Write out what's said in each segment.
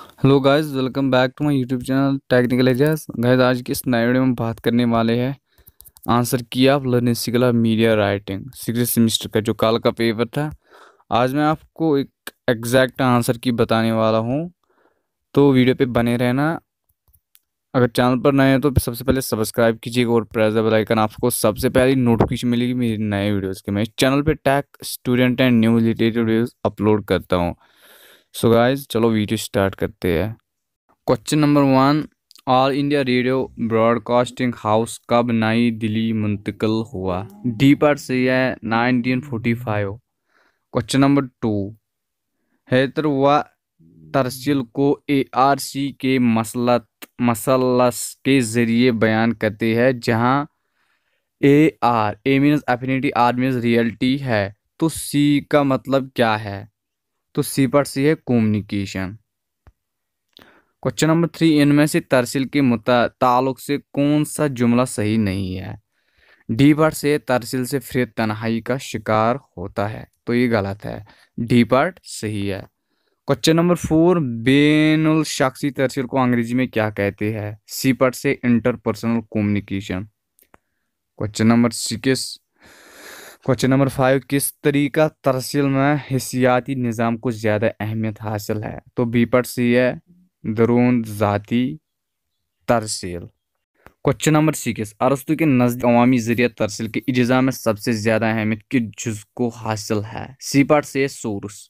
Hello guys, welcome back to my YouTube channel technical ages. Guys, आज की इस नए वीडियो में बात करने वाले हैं आंसर की of learning skill of media writing six semester का जो कल का पेपर था। आज मैं आपको एक एग्जैक्ट आंसर की बताने वाला हूँ, तो वीडियो पे बने रहना। अगर चैनल पर नए हैं तो सबसे पहले सब्सक्राइब कीजिएगा और प्रेस द बेल आइकन, आपको सबसे पहले नोटिफिकेशन मिलेगी मेरी नए वीडियोज़ के। मैं इस चैनल पे tech student and new related videos upload करता हूँ। सो गाइस, चलो वीडियो स्टार्ट करते हैं। Question number 1, all India radio broadcasting house कब नई दिल्ली मुंतकिल हुआ? डी पर सही है 1945। क्वेश्चन नंबर 2, हैदर व तरसील को एआरसी के मसलस के जरिए बयान करते हैं, जहां A means affinity, R means reality है। तो सी का मतलब क्या है? तो सी पर सी है कम्युनिकेशन। क्वेश्चन नंबर 3, इनमें से तरसील के ताल्लुक से कौन सा जुमला सही नहीं है? डी पार्ट से तरसील से फिर तन्हाई का शिकार होता है, तो ये गलत है। डी पार्ट सही है। क्वेश्चन नंबर 4, बेनुल शख्सी तरसील को अंग्रेजी में क्या कहते हैं? सी पार्ट से interpersonal communication. Question number 6, question number 5, किस तरीका तरसील में हिस्सियाती निज़ाम को ज़्यादा अहमियत हासिल है? तो बी पार्ट सी है दरून ज़ाती तरसील। क्वेश्चन नंबर 6, अरस्तु के नज़दीक अवामी ज़रिया तरसील के इज्ज़ा में सबसे ज़्यादा अहमियत के जुज़ को हासिल है? सी पार्ट से सोर्स।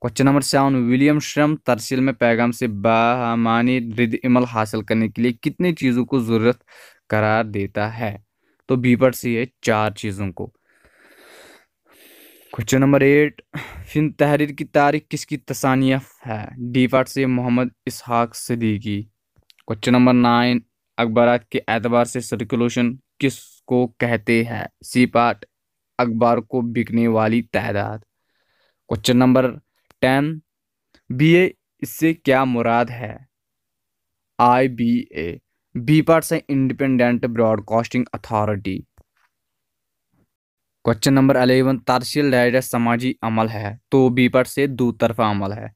क्वेश्चन नंबर 7, विलियम श्रम तरसील में पैगाम से बामानी रिद इमल हासिल करने के लिए कितनी चीज़ों को ज़रूरत करार देता है? तो बी पार्ट सी है 4 चीज़ों को। क्वेश्चन नंबर 8, फिन तहरीर की तारीख किसकी तसानियफ है? डी पार्ट से मोहम्मद इसहाक सदीकी। क्वेश्चन नंबर 9, अखबारात के एतबार से सर्कुलेशन किसको कहते हैं? सी पार्ट अखबार को बिकने वाली तादाद। क्वेश्चन नंबर 10, बीए इससे क्या मुराद है? IBA। बी पार्ट से independent broadcasting authority. Question number 11, तारसील दायरा समाजी अमल है? तो बी पार्ट से दो तरफा अमल है।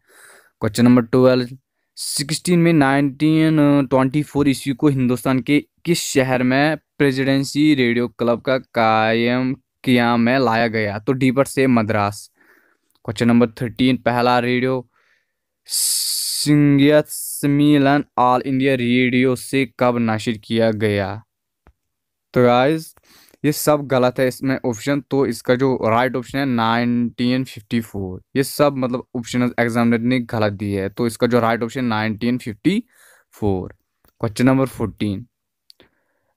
क्वेश्चन नंबर 12, 16 में 1924 ईस्वी को हिंदुस्तान के किस शहर में प्रेसिडेंसी रेडियो क्लब का कायम कियाम में लाया गया? तो डी पर से मद्रास। क्वेश्चन नंबर 13, पहला रेडियो संगीत सम्मेलन ऑल इंडिया रेडियो से कब नशर किया गया? तो गाइस, ये सब गलत है इसमें ऑप्शन, तो इसका जो राइट ऑप्शन है 1954। ये सब मतलब ऑप्शन एग्जामिनर ने गलत दी है, तो इसका जो राइट ऑप्शन 1954। क्वेश्चन नंबर 14,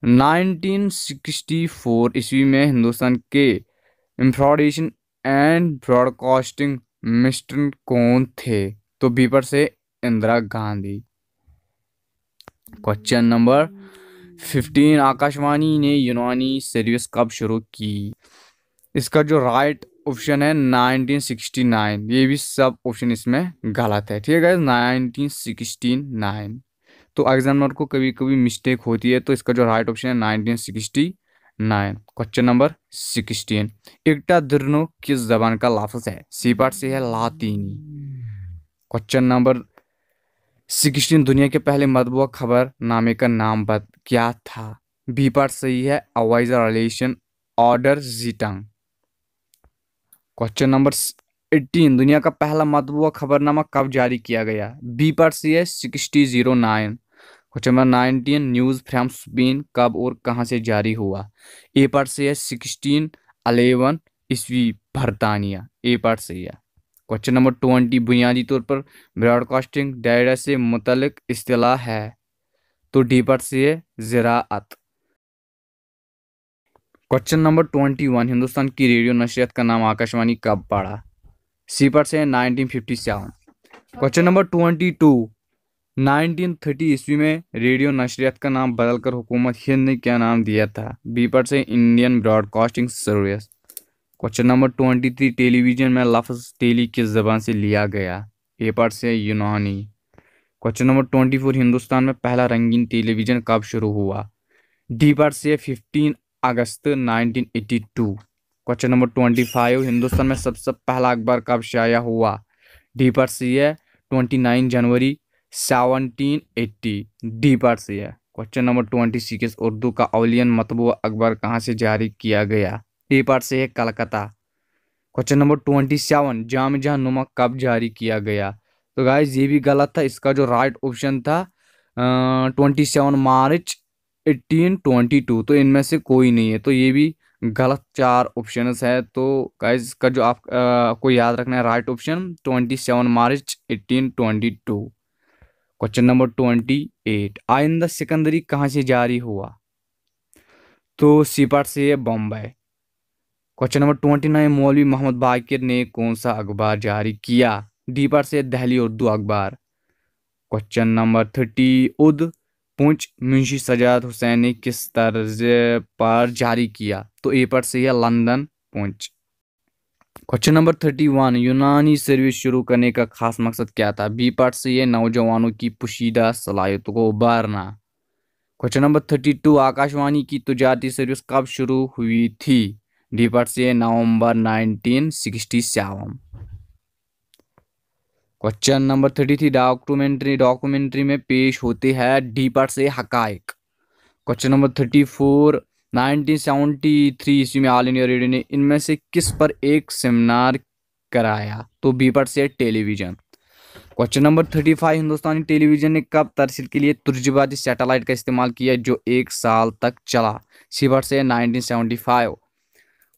1964 ईस्वी में हिंदुस्तान के इंफॉर्मेशन एंड ब्रॉडकास्टिंग मिनिस्टर कौन थे? तो बी पर से इंदिरा गांधी। क्वेश्चन नंबर 15, आकाशवाणी ने यूनानी सर्विस कब शुरू की? इसका जो राइट ऑप्शन है 1969। ये भी सब ऑप्शन इसमें गलत है, ठीक है गाइस, 1969। तो एग्जामिनर को कभी कभी मिस्टेक होती है, तो इसका जो राइट ऑप्शन है 1969। क्वेश्चन नंबर 16, इक्टा दुर्नो किस जबान का लफ्ज है? सी पार्ट से है लातीनी। क्वेश्चन नंबर 16, दुनिया के पहले मतबूआ खबर नामे का नाम क्या था? बी पार्ट सही है अवाइजर रिलेशन ऑर्डर जीटंग। क्वेश्चन नंबर 18, दुनिया का पहला मतबूआ खबरनामा कब जारी किया गया? बी पार्ट सी है 6009। Question number 19, news from Spain कब और कहाँ से जारी हुआ? ए पार्ट से है 1611 ईस्वी बरतानिया। ए पार्ट सही है। क्वेश्चन नंबर 20, बुनियादी तौर पर ब्रॉडकास्टिंग दायरा से मुतल्लिक इस्तिलाह है? तो डी पार्ट से है ज़राअत। क्वेश्चन नंबर 21, हिंदुस्तान की रेडियो नशरियात का नाम आकाशवाणी कब पड़ा? सी पार्ट से है 1957। क्वेश्चन नंबर 22, 1930 ईस्वी में रेडियो नशरियात का नाम बदलकर हुकूमत हिंद ने क्या नाम दिया था? बी पार्ट से Indian broadcasting service. Question number 23, television में लफ्ज़ टेली किस जबान से लिया गया? ए पार्ट से यूनानी। क्वेश्चन नंबर 24, हिंदुस्तान में पहला रंगीन टेलीविजन कब शुरू हुआ? डी पार्ट से 15 अगस्त 1982। क्वेश्चन नंबर 25, हिंदुस्तान में सबसे पहला अखबार कब शाया हुआ? डी पार्ट सी है 29 जनवरी 1780। डी पार्ट से है। क्वेश्चन नंबर 26 उर्दू का अवलियन मतबू अखबार कहाँ से जारी किया गया? ए पार्ट से है कलकत्ता। क्वेश्चन नंबर 27 जाम नुमा कब जारी किया गया? तो गाइस ये भी गलत था, इसका जो राइट ऑप्शन था 27 मार्च 1822। तो इनमें से कोई नहीं है, तो ये भी गलत चार ऑप्शंस है। तो गाइस इसका जो आप को याद रखना है राइट ऑप्शन 27 मार्च 1822। क्वेश्चन नंबर 28 आइंदा सिकंदरी कहाँ से जारी हुआ? तो सी पार्ट से है बॉम्बे। क्वेश्चन नंबर 29 मौलवी मोहम्मद बाकिर ने कौन सा अखबार जारी किया? डी पार्ट से दिल्ली उर्दू अखबार। क्वेश्चन नंबर 30 उद पुंछ मुंशी सजाद हुसैन ने किस तर्ज पर जारी किया? तो ए पार्ट से है लंदन पुंछ। क्वेश्चन नंबर 31 यूनानी सर्विस शुरू करने का खास मकसद क्या था? बी पार्ट से ये नौजवानों की पोशीदा सलाहियतों को उभारना। क्वेश्चन नंबर 32 आकाशवाणी की तजारती सर्विस कब शुरू हुई थी? डी पार्ट से नवंबर 1967। क्वेश्चन नंबर 33 डॉक्यूमेंट्री में पेश होते हैं। डी पार्ट से हकाइक। क्वेश्चन नंबर 34 1973 ईस्वी में ऑल इंडिया रेडियो ने इनमें से किस पर एक सेमिनार कराया? तो बी पार्ट से टेलीविजन। क्वेश्चन नंबर 35 हिंदुस्तानी टेलीविजन ने कब तरसील के लिए तुर्जबाती सैटेलाइट का इस्तेमाल किया जो 1 साल तक चला? सी पार्ट से 1975।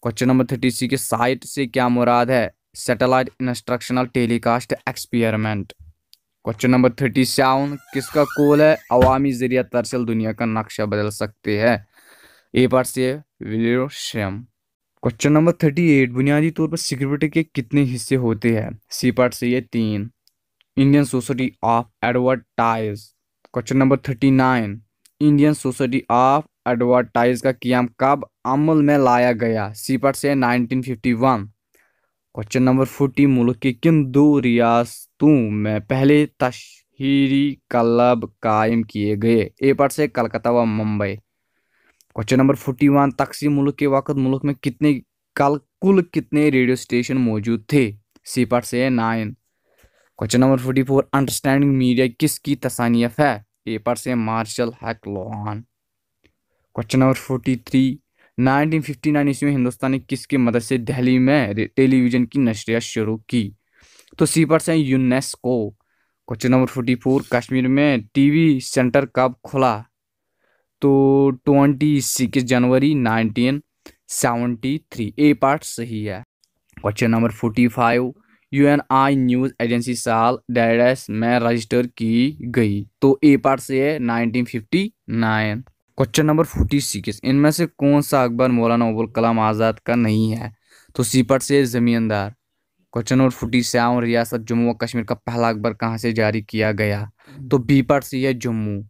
क्वेश्चन नंबर 36 के साइट से क्या मुराद है? Satellite instructional telecast experiment. Question number 37 किसका कॉल है अवामी जरिया तरसल दुनिया का नक्शा बदल सकते हैं? ए पार्ट से विलियम। क्वेश्चन नंबर 38 बुनियादी तौर पर सिक्योरिटी के कितने हिस्से होते हैं? सी पार्ट से ये 3। Indian society of advertise. Question number 39 Indian society of advertise का कियाम कब अमल में लाया गया? सी पार्ट से 1951। क्वेश्चन नंबर 40 मुल्क के किन दो रियासतों में पहले तशहीरी क्लब कायम किए गए? ए पार्ट से कलकत्ता व मुंबई। क्वेश्चन नंबर 41 तकसीम मुल्क के वक्त मुल्क में कुल कितने रेडियो स्टेशन मौजूद थे? सी पार्ट से 9। क्वेश्चन नंबर 44 अंडरस्टैंडिंग मीडिया किसकी तसानियत है? ए पार्ट से मार्शल हैकलॉन। क्वेश्चन नंबर 43 1959 ईस्वी में हिंदुस्तान ने किसकी मदद से दिल्ली में टेलीविजन की नशरियात शुरू की? तो सी पार्ट से यूनेस्को। क्वेश्चन नंबर 44 कश्मीर में टीवी सेंटर कब खुला? तो 26 जनवरी 1973। ए पार्ट सही है। Question number 45 Uni news agency साल डेढ़ में रजिस्टर की गई? तो ए पार्ट से है 1959। क्वेश्चन नंबर 46 इनमें से कौन सा अखबार मौलाना अबुल कलाम आज़ाद का नहीं है? तो सी पार्ट से जमींदार। क्वेश्चन नंबर 47 रियासत जम्मू व कश्मीर का पहला अखबार कहाँ से जारी किया गया? तो बी पार्ट से है जम्मू।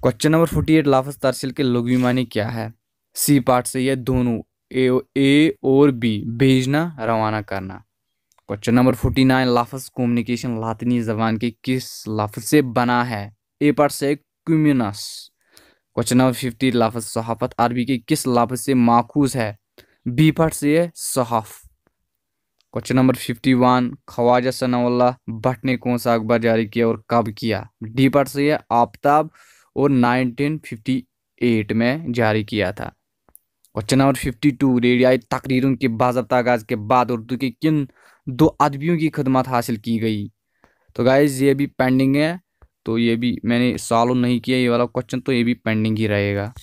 क्वेश्चन नंबर 48 लाफ्ज़ तरसील के लुग़वी मानी क्या है? सी पार्ट से ये दोनों ए और बी भेजना रवाना करना। क्वेश्चन नंबर 49 लाफ्ज़ कम्युनिकेशन लातिनी जबान के किस लफ्ज़ से बना है? ए पार्ट से कम्युनस। क्वेश्चन नंबर 50 लाफ्ज़ सहाफत अरबी के किस लफ्ज़ से माखूज है? बी पार्ट से है सहाफ। क्वेश्चन नंबर 51 ख्वाजा सनाउल्लाह भट्ट ने कौन सा अखबार जारी किया और कब किया? डी पार्ट से है आफ्ताब और 1958 में जारी किया था। क्वेश्चन नंबर 52 रेडियाई तकरीरों के बाज़ाब्ता आगाज के बाद उर्दू के किन दो अदबियों की खिदमत हासिल की गई? तो गाइज ये भी पेंडिंग है, तो ये भी मैंने सॉल्व नहीं किया ये वाला क्वेश्चन, तो ये भी पेंडिंग ही रहेगा।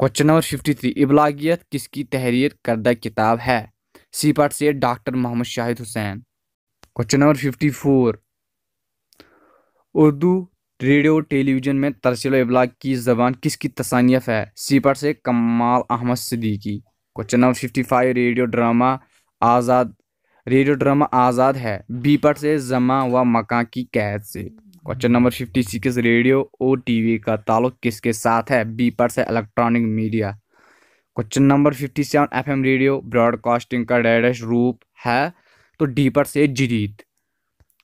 क्वेश्चन नंबर 53 इब्लागियत किसकी तहरीर करदा किताब है? सी पार्ट से doctor Mohammad Shahid Hussain. Question number 54 Urdu radio television में तरसील इब्लाग की ज़बान किसकी तसानियत है? सी पार्ट से Kamal Ahmad Siddiqui. Question number 55 radio drama Azad है? बी पार्ट से जमा व मकां की कैद से। क्वेश्चन नंबर 56 रेडियो और टीवी का ताल्लुक किसके साथ है? बी पार्ट से electronic media. Question number 57 FM radio broadcasting का डैश रूप है? तो डी पार्ट से जदीद।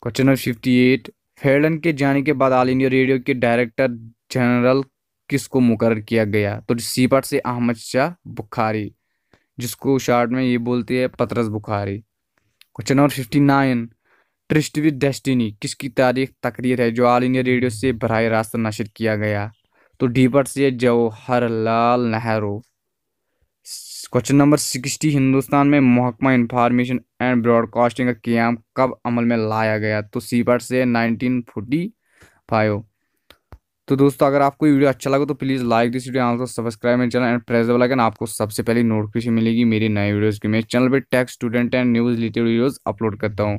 क्वेश्चन नंबर 58 फेलन के जाने के बाद ऑल इंडिया रेडियो के डायरेक्टर जनरल किसको मुकर्रर किया गया? तो सी पार्ट से अहमद शाह बुखारी, जिसको शॉर्ट में ये बोलते हैं पतरस Bukhari. Question number 59 tourist with destiny किसकी तारीख तकरीर है जो ऑल इंडिया रेडियो से बराह रास्त नशर किया गया? तो डी से जवाहरलाल नेहरू। क्वेश्चन नंबर 60, हिंदुस्तान में महकमा इंफॉर्मेशन एंड ब्रॉडकास्टिंग का क्याम कब अमल में लाया गया? तो सी से 1945। तो दोस्तों अगर आपको ये वीडियो अच्छा लगा तो please like this video, also subscribe मेरे channel and press the bell icon. आपको सबसे पहले नोटिफिकेशन मिलेगी मेरी नए वीडियोज़ की। मेरे चैनल पे tech student and news related videos upload करता हूँ।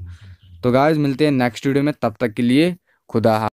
तो गाइस मिलते हैं नेक्स्ट वीडियो में, तब तक के लिए खुदा।